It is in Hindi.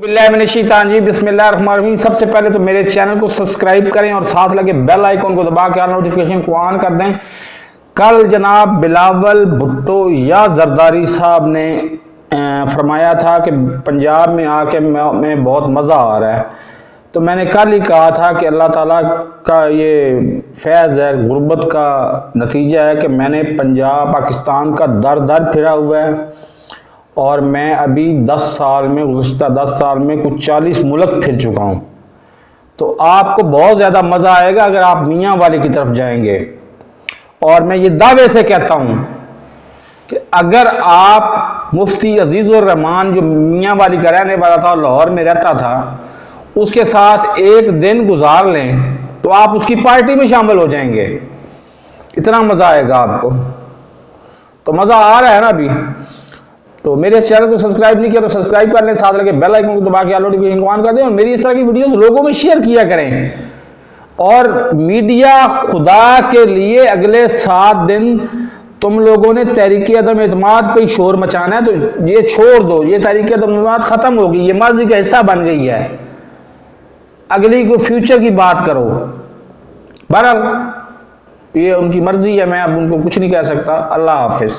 बिस्मिल्लाहिर्रहमानिर्रहीम। सबसे पहले तो मेरे चैनल को सब्सक्राइब करें और साथ लगे बेल आइकन को दबा के नोटिफिकेशन को ऑन कर दें। कल जनाब बिलावल भुट्टो या जरदारी साहब ने फरमाया था कि पंजाब में आके मैं बहुत मज़ा आ रहा है। तो मैंने कल ही कहा था कि अल्लाह ताला का ये फैज़ है, गुर्बत का नतीजा है कि मैंने पंजाब पाकिस्तान का दर दर फिरा हुआ है और मैं अभी 10 साल में गुज़श्ता 10 साल में कुछ 40 मुल्क फिर चुका हूँ। तो आपको बहुत ज़्यादा मज़ा आएगा अगर आप मियाँ वाली की तरफ जाएंगे। और मैं ये दावे से कहता हूँ कि अगर आप मुफ्ती अजीज़ुर रहमान जो मियाँ वाली का रहने वाला था और लाहौर में रहता था उसके साथ एक दिन गुजार लें तो आप उसकी पार्टी में शामिल हो जाएंगे। इतना मज़ा आएगा आपको। तो मज़ा आ रहा है ना अभी। तो मेरे इस चैनल को सब्सक्राइब नहीं किया तो सब्सक्राइब कर लें, साथ लगे बेल आइकन को दबा के नोटिफिकेशन ऑन कर दें और मेरी इस तरह की वीडियोस लोगों में शेयर किया करें। और मीडिया खुदा के लिए अगले 7 दिन तुम लोगों ने तहरीक अदम एतमाद पे शोर मचाना है, तो ये छोड़ दो। ये तहरीक अदम एतमाद खत्म होगी, ये माजी का हिस्सा बन गई है। अगली को फ्यूचर की बात करो। बहरहाल ये उनकी मर्जी है, मैं अब उनको कुछ नहीं कह सकता। अल्लाह हाफिज।